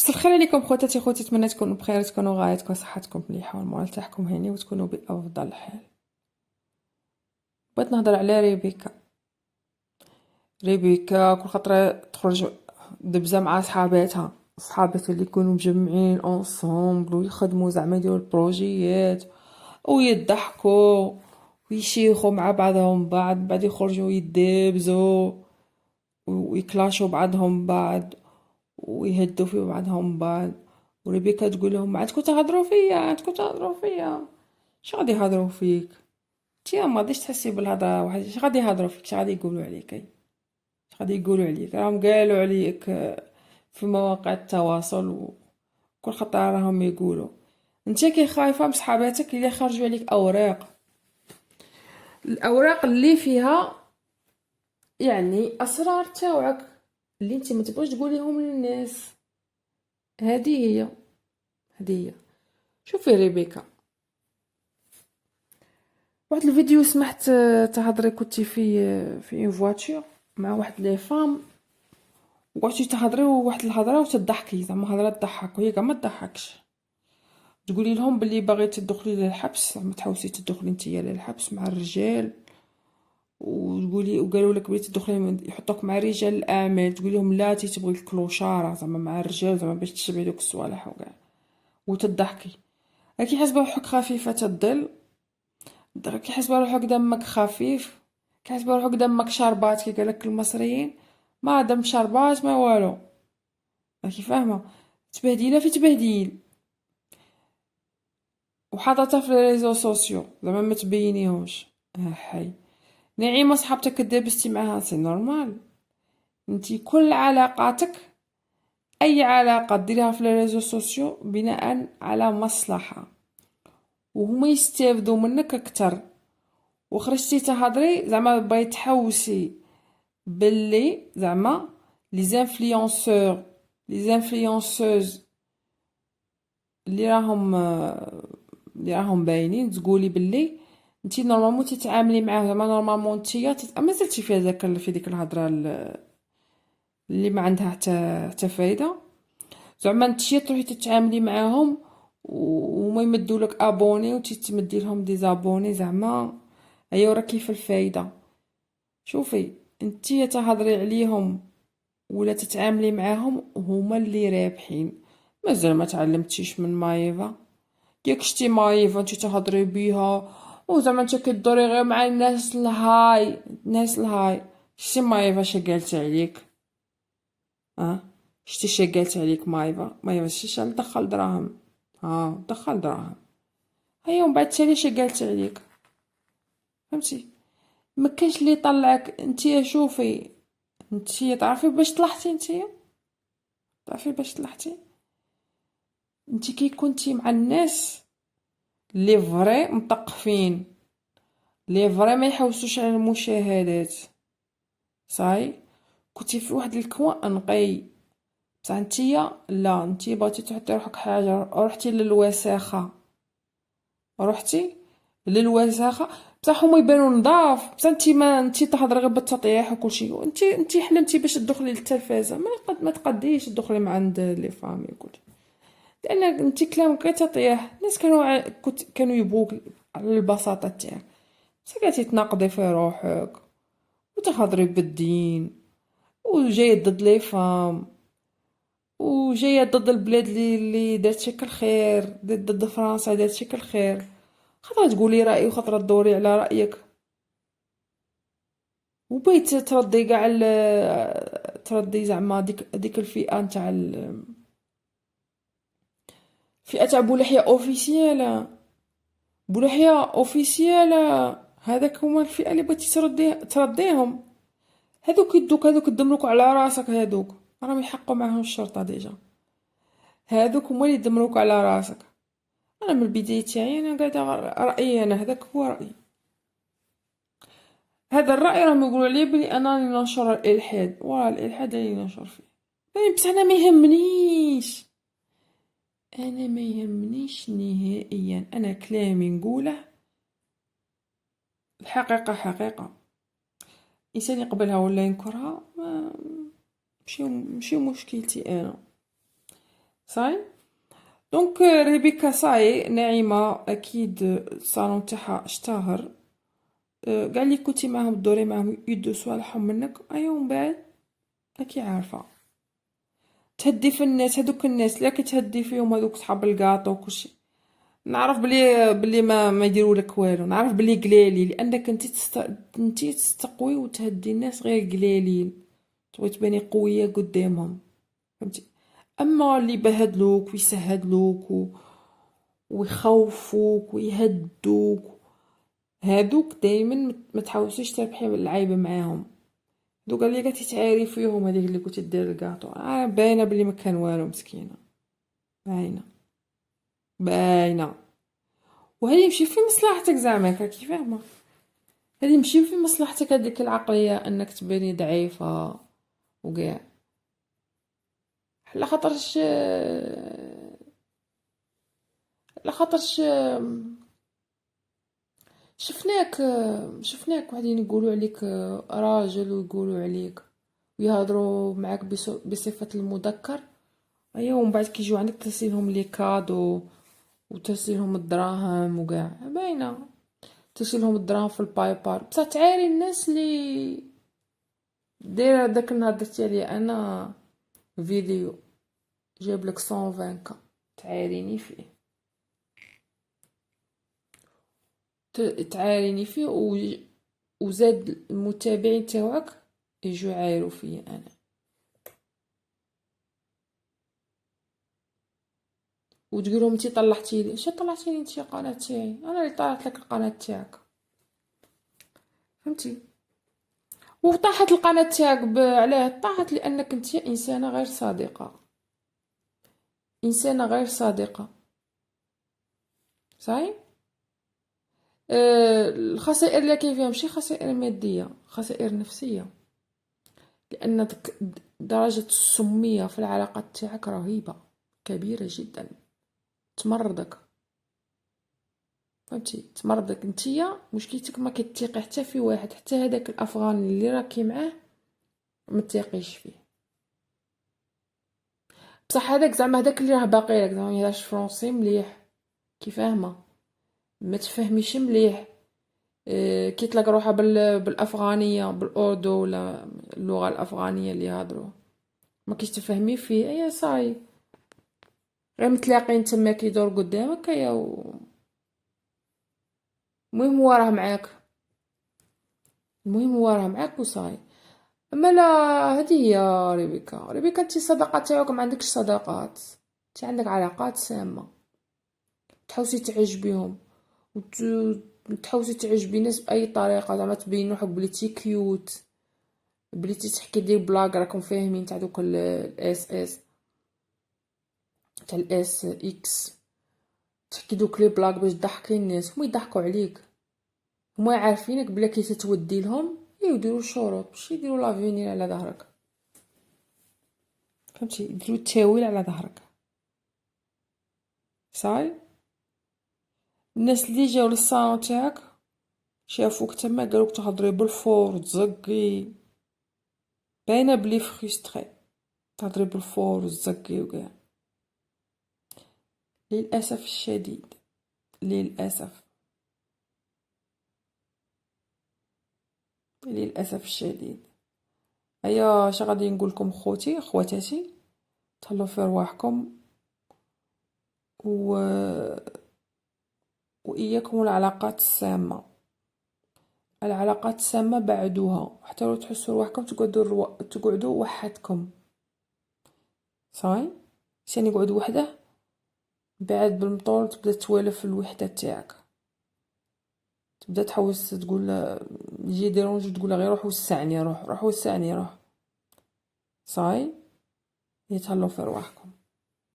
مساء الخير عليكم خواتاتي خوتي، نتمنى تكونوا بخير، تكونوا غاية، تكون صحتكم مليحه والمورال تاعكم هاني وتكونوا بافضل حال. بغيت نهضر على ريبيكا كل خطره تخرج دبزه مع صحاباتها اللي يكونوا مجمعين اونصومبل ويخدموا زعما يديروا البروجيات ويضحكوا ويشيخوا مع بعضهم بعد يخرجوا يدبزوا ويكلاشوا بعضهم بعض ويهدوا في بعضهم بعض. وريبيكا تقول لهم عندكم تهضروا فيا اش غادي يهضروا فيك؟ انتي ما غاديش تحسي بالهضره، واحد اش غادي يهضروا فيك، اش غادي يقولوا عليك؟ اش غادي يقولوا عليك؟ راهم قالوا عليك في مواقع التواصل وكل خطره راهم يقولوا. انت كي خايفه من صحاباتك اللي خرجوا عليك الاوراق اللي فيها يعني اسرار تاوعك اللي انت ما تبغيش تقوليهم للناس. هذه هي شوفي ريبيكا، واحد الفيديو سمحت تهضري، كنتي في اون فواتور مع واحد لي فام وقعدتي تهضري واحد الهضره وتضحكي، زعما هضره تضحك وهي كاع ما تضحكش. تقولي لهم بلي باغي تدخلي للحبس، زعما تحوسي تدخلي نتيا للحبس مع الرجال، وقالوا لك بغيتي تدخلي يحطوك مع رجال الاعمال، تقولي لهم لا تبغي الكلوشاره زعما مع الرجال زعما باش تشبعي دوك الصوالح وكاع وتضحكي. راكي حاسبه روحك خفيفه الظل، راكي حاسبه روحك دمك خفيف، كحاسبه روحك دمك شربات كي قالك المصريين، ما دم شربات ما والو. راكي فاهمه؟ تبهديله في تبهديل وحاططها في الريزو سوسيو زعما ما تبينيهوش. حي نعيمه صاحبتك كدابستي معاها سي نورمال. انتي كل علاقاتك، اي علاقه ديريها في الريزو سوسيو بناء على مصلحه وهما يستافدوا منك اكتر، وخرجتي تهضري زعما بغيتي تحوسي باللي زعما لي زانفلونسور لي زانفلونسوز اللي راهم باينين، تقولي باللي انتي نورمالمون تتعاملي معاه زعما نورمالمون نتيا مازلتي فيها في ديك الهضره اللي ما عندها حتى فايده. زعما نتيا تروحي تتعاملي معاهم وما يمدولك ابوني وتتمدي لهم ديزابوني، زعما هيا ورا كيف الفايده. شوفي انتي تهضري عليهم ولا تتعاملي معاهم هما اللي رابحين. مازال ما تعلمتيش من مايفا، ياك شتي مايفا انتي تهضري بيها وزعما انت كدوري غير مع الناس الهاي. شتي مايفا شقالت عليك؟ شتي شقالت عليك مايفا شتي دخل دراهم، دخل دراهم هيا ومن بعد تالي شقالت عليك. فهمتي؟ ما كاينش اللي يطلعك انتي. شوفي انتي تعرفي باش طلعتي، انتي كي كنتي مع الناس لي فري مثقفين، لي فري ما يحوسوش على المشاهدات، صاي كنتي في واحد الكوان نقي. بصح نتيا لا، نتيا بغيتي تحطي روحك حاجه، رحتي للوساخه. بصح هما يبانوا نضاف، بصح انتي ما انتي تهضري غير بالتطيح وكل شيء. انتي حلمتي باش تدخلي للتلفازه، ما تقديش تدخلي مع عند لي فامي وكل شيء، لان انتي كلامك غير تطيح. الناس كانوا يبوك على البساطه تاعك، بصح قاعدتي تناقضي في روحك وتهضري بالدين وجايه ضد لي فام وجايه ضد البلاد اللي دارت شكل خير، ضد فرنسا دارت شكل خير. خطرة تقولي رأي وخطرة تدوري على رأيك وبيت تردي كاع تردي زعما ديك الفئة نتاع الفئة تاع بولحية اوفيسيال، بولحية اوفيسيال. هذاك هما الفئة اللي بغيتي ترديهم. هذوك يدوك، هذوك يدمروك على راسك، هذوك راهم يحقوا معاهم الشرطة ديجا. هذوك هما اللي يدمروك على راسك. انا من البداية تاعي انا قاعدة رأيي، انا هذاك هو رأيي. هذا الرأي راهم يقولوا عليه بلي أنا ننشر الإلحاد، الإلحاد اللي ننشر فيه. بصح أنا ما يهمنيش نهائيا. أنا كلامي نقوله الحقيقة حقيقة، إنسان يقبلها ولا ينكرها ماشي مشكلتي أنا. صاي. دونك ريبيكا صاي ناعمة اكيد الصالون تاعها اشتهر. قاع اللي كنتي معاهم تدوري معاهم يدو صوالحهم منك، ايا ومن بعد راكي عارفة تهدي في الناس. هذوك الناس لا كتهدي فيهم، هذوك صحاب الكاطو وكلشي، نعرف بلي ما يديروا لك والو، نعرف بلي قلالي لانك انتي تستقوي وتهدي الناس غير قلالين، تبغي تباني قويه قدامهم، فهمتي. اما اللي بهدلوك ويسهدلوك ويخوفوك ويهدوك، هادوك دايما ما تحاوليش تربحي العيبه معاهم. دوك اللي قاعدة تتعاري فيهم، هذيك اللي كنت دير الكاطو باينه بلي ما كان والو، مسكينه باينه باينه. وهذه يمشي في مصلحتك زعما، راكي فاهمه، هذه يمشي في مصلحتك هذيك العقليه انك تباني ضعيفه وكاع. على خاطرش على خاطرش شفناك وحدين يقولوا عليك راجل، ويقولوا عليك ويهضروا معاك بصفة المذكر، ايوا ومن بعد كيجيو عندك ترسلهم لي كادو وترسلهم الدراهم وكاع، باينه ترسلهم الدراهم في الباي بال. بصح تعاري الناس اللي دايره داك النهار درتي عليه انا فيديو جاب لك 120 كا، تعاريني فيه تعاريني فيه وزاد المتابعين تاوعك يجوا يعايروا فيا انا، وتقول لهم انتي طلعتي لي. اش طلعتي لي انتي القناه تاعي؟ انا اللي طلعت لك القناه تاعك، فهمتي. وطاحت القناه تاعك علاه طاحت؟ لانك انتي انسانه غير صادقه، انسانه غير صادقه، صحيح. الخسائر اللي كاين فيها ماشي خسائر ماديه، خسائر نفسيه، لان درجه السميه في العلاقات تاعك رهيبه كبيره جدا، تمرضك، فهمتي، تمرضك. نتيا مشكلتك ما كتثيقي حتى في واحد، حتى هذاك الافغاني اللي راكي معاه ما تثيقيش فيه. بصح هذاك زعما هذاك اللي راه باقي لك زعما ما يهضرش فرونسي مليح، كي فاهمه ما تفهميش مليح، كيطلق روحها بالافغانيه بالاردو ولا اللغه الافغانيه اللي يهضروا، ما كيش تفهمي فيه، ايا صاي غير متلاقين تما كيدور قدامك، ايا المهم هو راه معاك، المهم هو راه معاك وصاي. اما لا، هذه هي ريبيكا انت الصداقات تاعك ما عندكش صداقات، انت عندك علاقات سامه، تحوسي تعجبيهم وتحوسي تعجبي ناس باي طريقه، زعما تبين روحك بليتي كيوت، بليتي تحكي دير بلاك، راكم فاهمين تاع دوك الاس اس تاع الاس اكس، تحكي دوك لي بلاك باش تضحكي الناس، هما يضحكوا عليك، هما عارفينك بلا كي تتودي لهم يديروا شروط باش يديروا لافينير على ظهرك، فهمتي، يديروا التاويل على ظهرك، صاي. الناس اللي جاو للصالون تاعك شافوك تما قالوك تهضري بالفور وتزقي، باينه بلي فريستري، تهضري بالفور وتزقي وكاع. للاسف الشديد، للاسف، للاسف الشديد. ايا اش غادي نقول لكم خوتي خواتاتي، تهلاو في رواحكم و... واياكم العلاقات السامه، العلاقات السامه بعدوها، حتى لو تحسوا رواحكم تقعدوا وحدكم، صاي. سين يقعد وحده بعد بالمطول تبدا توالف الوحده تاعك، تبدا تحوس تقول يجي ديرونج تقول غير روح وسعني، روح وسعني روح، صاي. يتهلاو في رواحكم.